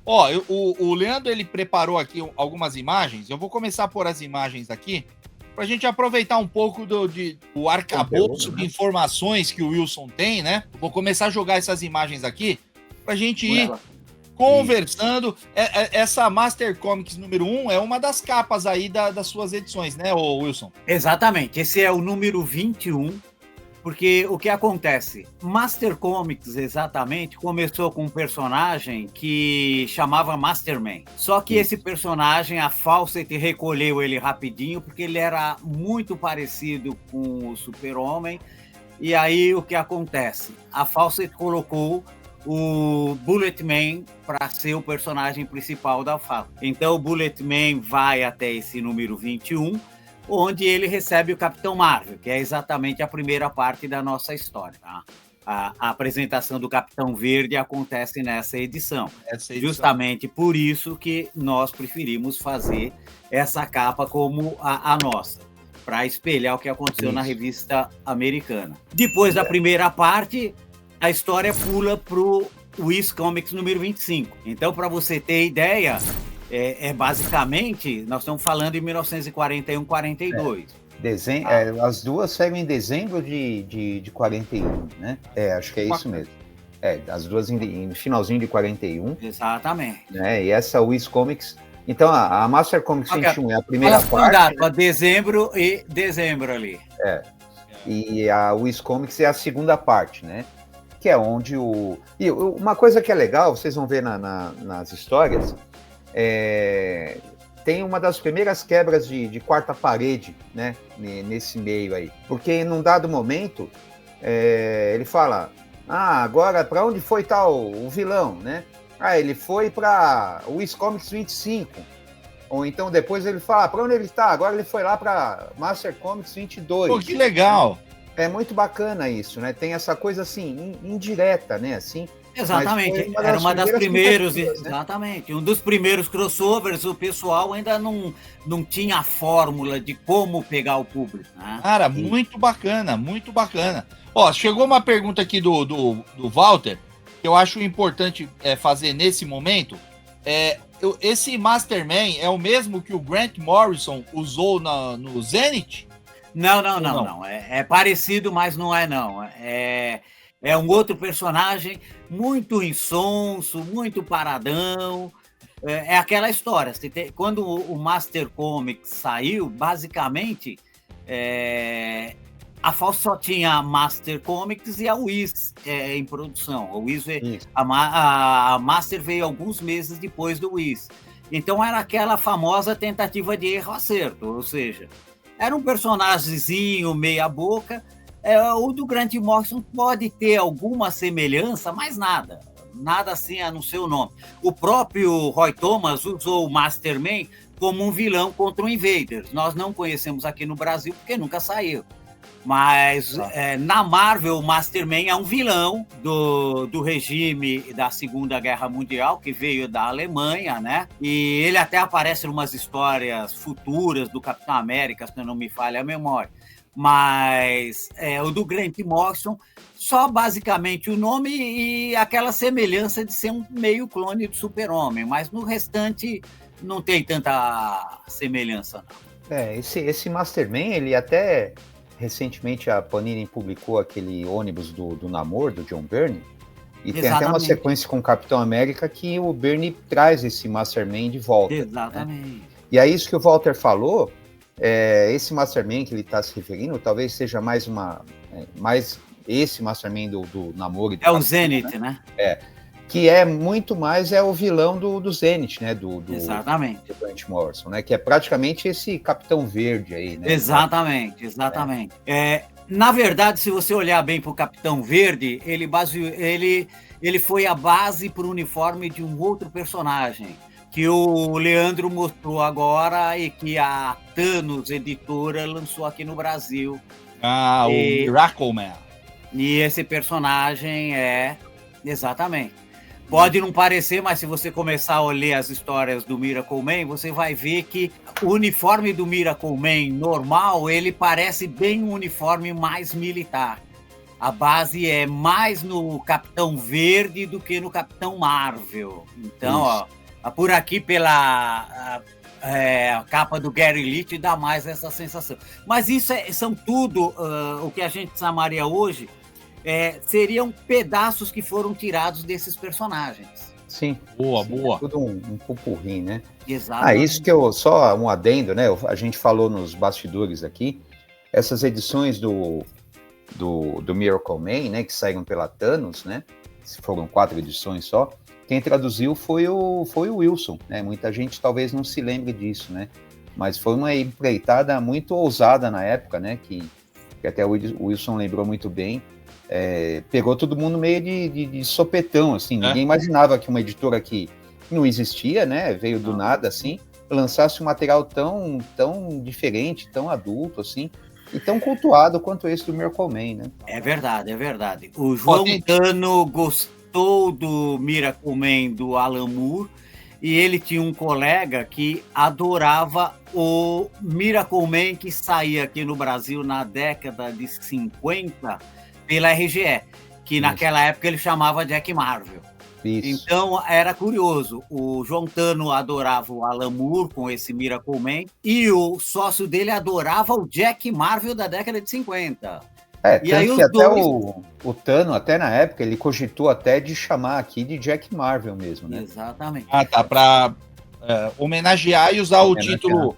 Ó, o Leandro, ele preparou aqui algumas imagens. Eu vou começar por as imagens aqui, para a gente aproveitar um pouco do arcabouço de informações que o Wilson tem, né? Vou começar a jogar essas imagens aqui, para a gente ir conversando. Essa Master Comics número 1 é uma das capas aí das suas edições, né, Wilson? Exatamente. Esse é o número 21. Porque o que acontece? Master Comics, exatamente, começou com um personagem que chamava Masterman. Só que esse personagem, a Fawcett recolheu ele rapidinho, porque ele era muito parecido com o Super-Homem. E aí, o que acontece? A Fawcett colocou o Bulletman para ser o personagem principal da fábrica. Então, o Bulletman vai até esse número 21, onde ele recebe o Capitão Marvel, que é exatamente a primeira parte da nossa história. Tá? A apresentação do Capitão Verde acontece nessa edição. Justamente por isso que nós preferimos fazer essa capa como a nossa, para espelhar o que aconteceu na revista americana. Depois da primeira parte, a história pula para o Wiz Comics número 25. Então, para você ter ideia, basicamente, nós estamos falando em 1941, 42. As duas saíram em dezembro de 41, né? Acho que é isso mesmo. As duas em finalzinho de 41. Exatamente. Né? E essa Wiz Comics... Então, a Master Comics 21 é a primeira parte. Para dezembro e dezembro ali. E a Wiz Comics é a segunda parte, né? Que é onde E uma coisa que é legal, vocês vão ver nas histórias... tem uma das primeiras quebras de quarta parede, né, nesse meio aí, porque num dado momento ele fala, agora para onde foi tal o vilão, né? Ele foi para o Wiz Comics 25, ou então depois ele fala, para onde ele está? Agora ele foi lá para Master Comics 22. Pô, que legal! É muito bacana isso, né? Tem essa coisa assim indireta, né? Assim. Exatamente, era uma das primeiras, né? Exatamente, um dos primeiros crossovers. O pessoal ainda não tinha a fórmula de como pegar o público, né? Cara, muito bacana, muito bacana. Ó, chegou uma pergunta aqui do Walter, que eu acho importante fazer nesse momento. Esse Masterman é o mesmo que o Grant Morrison usou no Zenith? Não. É parecido, mas não é não. É um outro personagem muito insonso, muito paradão. É aquela história. Quando o Master Comics saiu, basicamente, a Fawcett só tinha a Master Comics e a Wiz em produção. A Master veio alguns meses depois do Wiz. Então, era aquela famosa tentativa de erro-acerto. Ou seja, era um personagemzinho meia boca. O do Grant Morrison pode ter alguma semelhança, mas nada assim a não ser o nome. O próprio Roy Thomas usou o Masterman como um vilão contra o Invaders. Nós não conhecemos aqui no Brasil porque nunca saiu. Mas na Marvel, o Masterman é um vilão do regime da Segunda Guerra Mundial, que veio da Alemanha, né? E ele até aparece em umas histórias futuras do Capitão América, se não me falha a memória. Mas o do Grant Morrison, só basicamente o nome e aquela semelhança de ser um meio clone do Super-Homem, mas no restante não tem tanta semelhança, não. Esse Masterman, ele até recentemente a Panini publicou aquele ônibus do Namor, do John Byrne, e tem até uma sequência com o Capitão América que o Byrne traz esse Masterman de volta. Exatamente. Né? E é isso que o Walter falou. Esse Masterman que ele está se referindo, talvez seja mais esse Masterman do Namor. O Zenith, né? Que é muito mais o vilão do Zenith, né? Exatamente. Do Grant Morrison, né? Que é praticamente esse Capitão Verde aí, né? Exatamente. Na verdade, se você olhar bem para o Capitão Verde, ele foi a base para o uniforme de um outro personagem, que o Leandro mostrou agora e que a Thanos Editora lançou aqui no Brasil. O Miracle Man. E esse personagem exatamente. Pode não parecer, mas se você começar a ler as histórias do Miracle Man, você vai ver que o uniforme do Miracle Man normal, ele parece bem um uniforme mais militar. a base é mais no Capitão Verde do que no Capitão Marvel. Então, por aqui pela a capa do Gary Leach dá mais essa sensação. Mas isso são tudo o que a gente chamaria hoje seriam pedaços que foram tirados desses personagens. Sim. Boa. É tudo um pupurri, né? Exato. Isso que só um adendo, né? A gente falou nos bastidores aqui, essas edições do Miracle Man, né? Que saíram pela Thanos, né? Foram 4 edições só. Quem traduziu foi o Wilson, né? Muita gente talvez não se lembre disso, né? Mas foi uma empreitada muito ousada na época, né? Que até o Wilson lembrou muito bem. Pegou todo mundo meio de sopetão, assim. Ninguém imaginava que uma editora que não existia, né? Veio do nada, assim, lançasse um material tão diferente, tão adulto, assim, e tão cultuado quanto esse do Miracle Man, né? É verdade. O João Tano gostou do Miracle Man do Alan Moore, e ele tinha um colega que adorava o Miracle Man que saía aqui no Brasil na década de 50 pela RGE, que naquela época ele chamava Jack Marvel. Isso. Então era curioso, o João Tano adorava o Alan Moore com esse Miracle Man, e o sócio dele adorava o Jack Marvel da década de 50. E aí que até o Tano, até na época, ele cogitou até de chamar aqui de Jack Marvel mesmo, né? Exatamente. Tá, para homenagear e usar o título.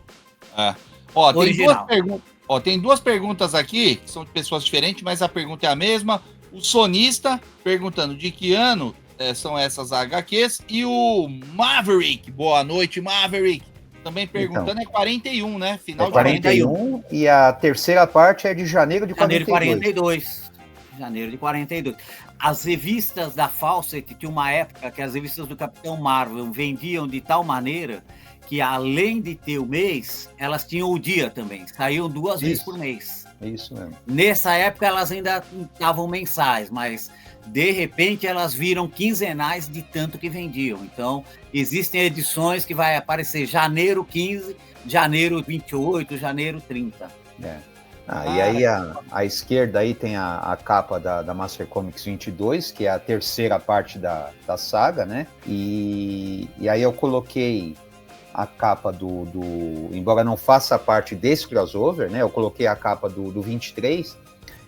Tem duas perguntas aqui, que são de pessoas diferentes, mas a pergunta é a mesma. O sonista perguntando de que ano são essas HQs, e o Maverick, boa noite, Maverick, também perguntando, então, 41, né? Final de 41, e a terceira parte é de janeiro de 42. Janeiro de 42. As revistas da Fawcett, tinha uma época que as revistas do Capitão Marvel vendiam de tal maneira que, além de ter o mês, elas tinham o dia também. Saíam 2 vezes por mês. Isso mesmo. Nessa época, elas ainda estavam mensais, mas, de repente, elas viram quinzenais de tanto que vendiam. Então, existem edições que vai aparecer janeiro 15, janeiro 28, janeiro 30. E aí, à esquerda aí tem a capa da Master Comics 22, que é a terceira parte da saga, né? E aí eu coloquei a capa embora não faça parte desse crossover, né? Eu coloquei a capa do 23,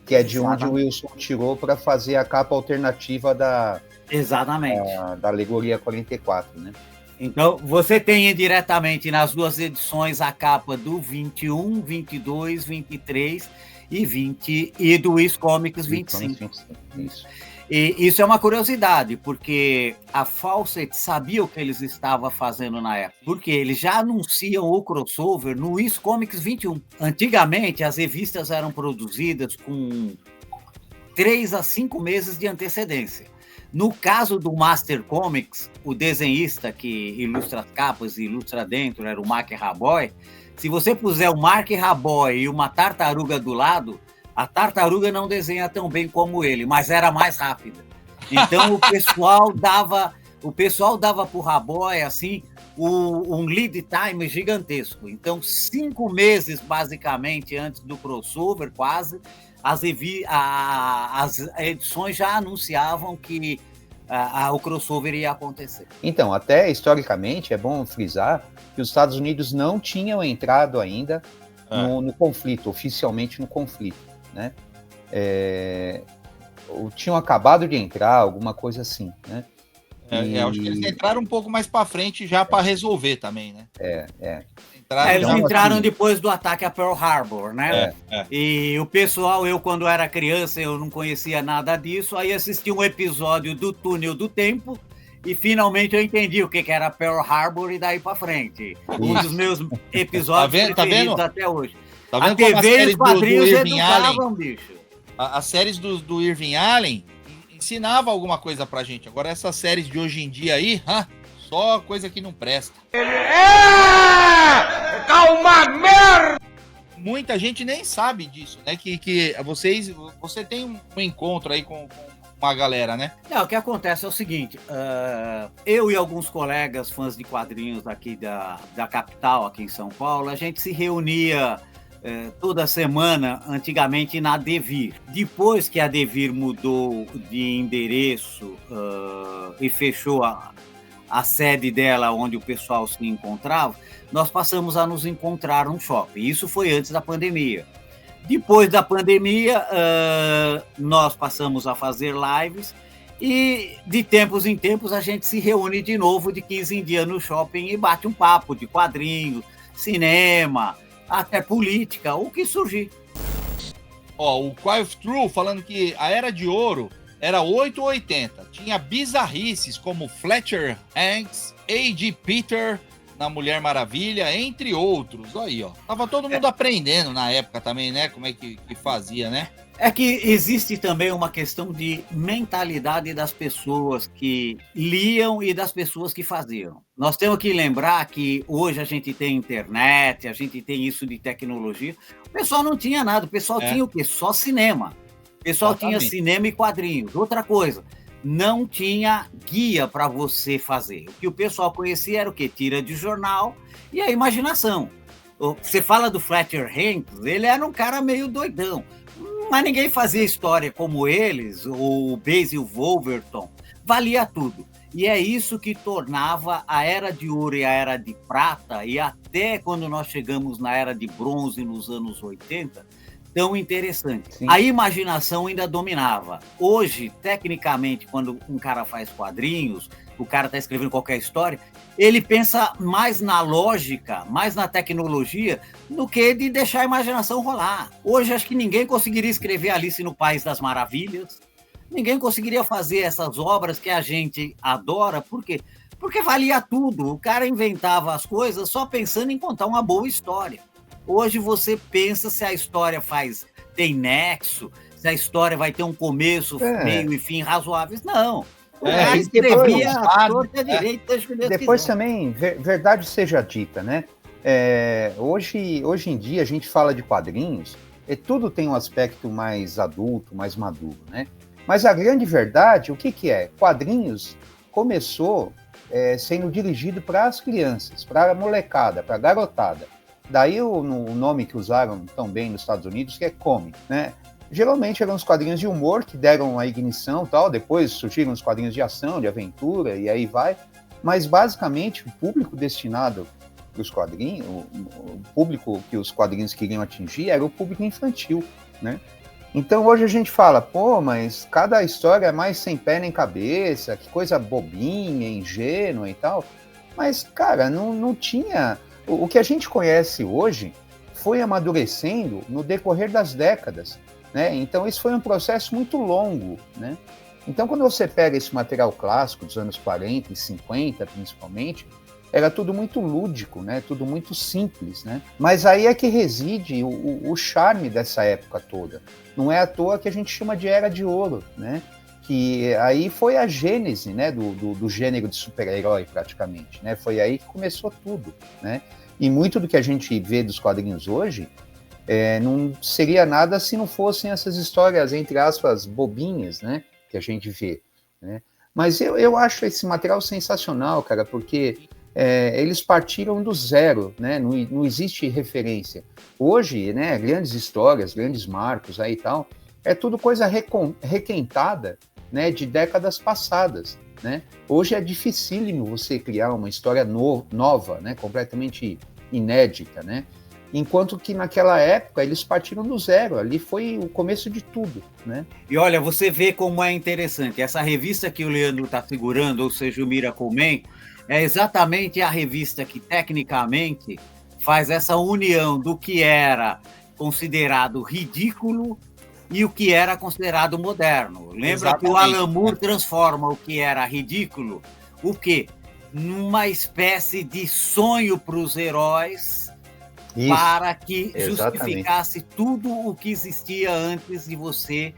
que é de onde o Wilson tirou para fazer a capa alternativa da Alegoria 44, né? Então, você tem diretamente nas 2 edições a capa do 21, 22, 23 e 20, e do Wiz Comics 25. Isso. E isso é uma curiosidade, porque a Fawcett sabia o que eles estavam fazendo na época, porque eles já anunciam o crossover no Wiz Comics 21. Antigamente, as revistas eram produzidas com 3 a 5 meses de antecedência. No caso do Master Comics, o desenhista que ilustra as capas e ilustra dentro era o Mark Raboy. Se você puser o Mark Raboy e uma tartaruga do lado, a tartaruga não desenha tão bem como ele, mas era mais rápida. Então o pessoal dava pro Raboy assim um lead time gigantesco. Então 5 meses basicamente antes do crossover, quase, as edições já anunciavam que o crossover ia acontecer. Então, até historicamente, é bom frisar que os Estados Unidos não tinham entrado ainda no conflito, oficialmente no conflito, né? Tinham acabado de entrar, alguma coisa assim, né? Acho que eles entraram um pouco mais para frente já para resolver também, né? Eles entraram depois do ataque a Pearl Harbor, né? E o pessoal, quando era criança, eu não conhecia nada disso, aí assisti um episódio do Túnel do Tempo e finalmente eu entendi o que era Pearl Harbor e daí para frente. Um dos meus episódios preferidos até hoje. Tá vendo a TV e os quadrinhos educavam, bicho. As séries do Irving Allen ensinava alguma coisa pra gente. Agora essas séries de hoje em dia aí, só coisa que não presta. Calma, merda! Muita gente nem sabe disso, né? Que você tem um encontro aí com uma galera, né? O que acontece é o seguinte, eu e alguns colegas fãs de quadrinhos aqui da capital, aqui em São Paulo, a gente se reunia toda semana, antigamente na Devir. Depois que a Devir mudou de endereço e fechou a sede dela onde o pessoal se encontrava, nós passamos a nos encontrar no shopping. Isso foi antes da pandemia. Depois da pandemia, nós passamos a fazer lives e de tempos em tempos a gente se reúne de novo de 15 em dia no shopping e bate um papo de quadrinhos, cinema, até política, o que surgir. Ó, o Quiet True falando que a Era de Ouro era 8 ou 80. Tinha bizarrices como Fletcher Hanks, A.G. Peter na Mulher Maravilha, entre outros. Aí, ó. Tava todo mundo aprendendo na época também, né? Como é que fazia, né? É que existe também uma questão de mentalidade das pessoas que liam e das pessoas que faziam. Nós temos que lembrar que hoje a gente tem internet, a gente tem isso de tecnologia. O pessoal não tinha nada, o pessoal tinha o quê? Só cinema. O pessoal tinha cinema e quadrinhos. Outra coisa, não tinha guia para você fazer. O que o pessoal conhecia era o quê? Tira de jornal e a imaginação. Você fala do Fletcher Hanks, ele era um cara meio doidão. Mas ninguém fazia história como eles, ou o Basil Wolverton, valia tudo. E é isso que tornava a Era de Ouro e a Era de Prata, e até quando nós chegamos na Era de Bronze nos anos 80, tão interessante. Sim. A imaginação ainda dominava. Hoje, tecnicamente, quando um cara faz quadrinhos, o cara está escrevendo qualquer história, ele pensa mais na lógica, mais na tecnologia, do que de deixar a imaginação rolar. Hoje, acho que ninguém conseguiria escrever Alice no País das Maravilhas, ninguém conseguiria fazer essas obras que a gente adora, por quê? Porque valia tudo, o cara inventava as coisas só pensando em contar uma boa história. Hoje você pensa se a história tem nexo, se a história vai ter um começo, meio e fim razoáveis. Não. O cara escrevia a torta direita. Depois também, verdade seja dita, né? Hoje em dia a gente fala de quadrinhos e tudo tem um aspecto mais adulto, mais maduro, né? Mas a grande verdade, o que é? Quadrinhos começou sendo dirigido para as crianças, para a molecada, para a garotada. Daí o nome que usaram tão bem nos Estados Unidos, que é comic, né? Geralmente eram os quadrinhos de humor que deram a ignição e tal, depois surgiram os quadrinhos de ação, de aventura, e aí vai. Mas, basicamente, o público destinado para os quadrinhos, o público que os quadrinhos queriam atingir era o público infantil, né? Então, hoje a gente fala, pô, mas cada história é mais sem pé nem cabeça, que coisa bobinha, ingênua e tal. Mas, cara, não tinha... O que a gente conhece hoje foi amadurecendo no decorrer das décadas, né? Então, isso foi um processo muito longo, né? Então, quando você pega esse material clássico dos anos 40 e 50, principalmente, era tudo muito lúdico, né? Tudo muito simples, né? Mas aí é que reside o charme dessa época toda. Não é à toa que a gente chama de Era de Ouro, né? Que aí foi a gênese, né, do gênero de super-herói, praticamente, né? Foi aí que começou tudo, né? E muito do que a gente vê dos quadrinhos hoje não seria nada se não fossem essas histórias, entre aspas, bobinhas, né? Que a gente vê, né? Mas eu acho esse material sensacional, cara, porque eles partiram do zero, né? Não existe referência. Hoje, né, grandes histórias, grandes marcos aí e tal, é tudo coisa requentada, né, de décadas passadas, né? Hoje é dificílimo você criar uma história nova, né, completamente inédita, né? Enquanto que naquela época eles partiram do zero, ali foi o começo de tudo, né? E olha, você vê como é interessante, essa revista que o Leandro está segurando, ou seja, o Miracle Man, é exatamente a revista que tecnicamente faz essa união do que era considerado ridículo e o que era considerado moderno. Lembra exatamente, que o Alan Moore transforma o que era ridículo, o quê? Numa espécie de sonho para os heróis, isso, para que justificasse tudo o que existia antes de você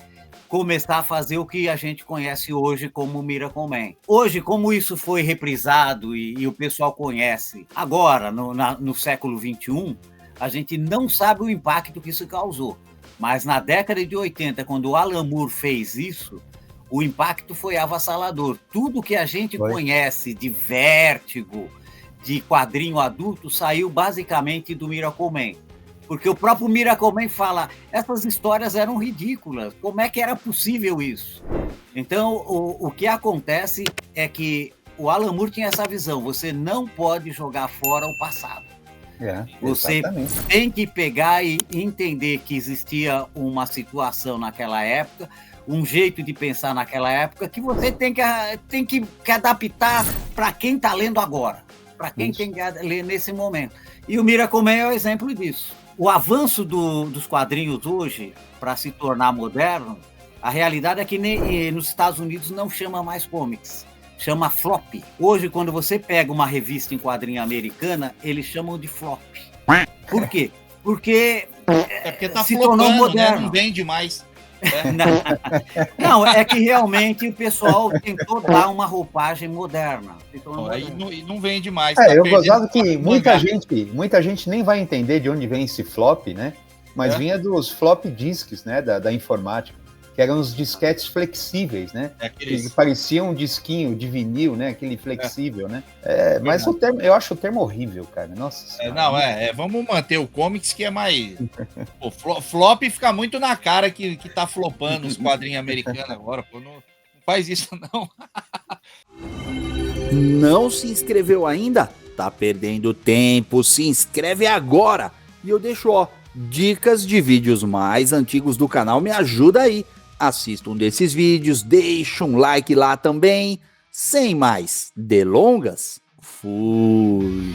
começar a fazer o que a gente conhece hoje como Miracle Man. Hoje, como isso foi reprisado e o pessoal conhece agora, no século XXI, a gente não sabe o impacto que isso causou. Mas na década de 80, quando o Alan Moore fez isso, o impacto foi avassalador. Tudo que a gente conhece de Vértigo, de quadrinho adulto, saiu basicamente do Miracle Man. Porque o próprio Miracleman fala, essas histórias eram ridículas, como é que era possível isso? Então, o que acontece é que o Alan Moore tinha essa visão, você não pode jogar fora o passado. Você tem que pegar e entender que existia uma situação naquela época, um jeito de pensar naquela época, que você tem que adaptar para quem está lendo agora, para quem tem que ler nesse momento. E o Miracleman é o exemplo disso. O avanço dos quadrinhos hoje, para se tornar moderno, a realidade é que nos Estados Unidos não chama mais comics, chama flop. Hoje, quando você pega uma revista em quadrinho americana, eles chamam de flop. Por quê? Porque tá se tornou moderno. Né? Não vende mais. Não, é que realmente o pessoal tentou dar uma roupagem moderna. Aí não vende mais. Eu gostava que muita gente nem vai entender de onde vem esse flop, né? Mas vinha dos flop disks, né? Da informática, que eram os disquetes flexíveis, né? Que pareciam um disquinho de vinil, né? Aquele flexível, né? Mas eu acho o termo horrível, cara. Nossa senhora. Vamos manter o comics, que é mais... Pô, flop fica muito na cara que tá flopando os quadrinhos americanos agora. Pô, não faz isso, não. Não se inscreveu ainda? Tá perdendo tempo, se inscreve agora! E eu deixo, dicas de vídeos mais antigos do canal, me ajuda aí. Assista um desses vídeos, deixa um like lá também. Sem mais delongas, fui!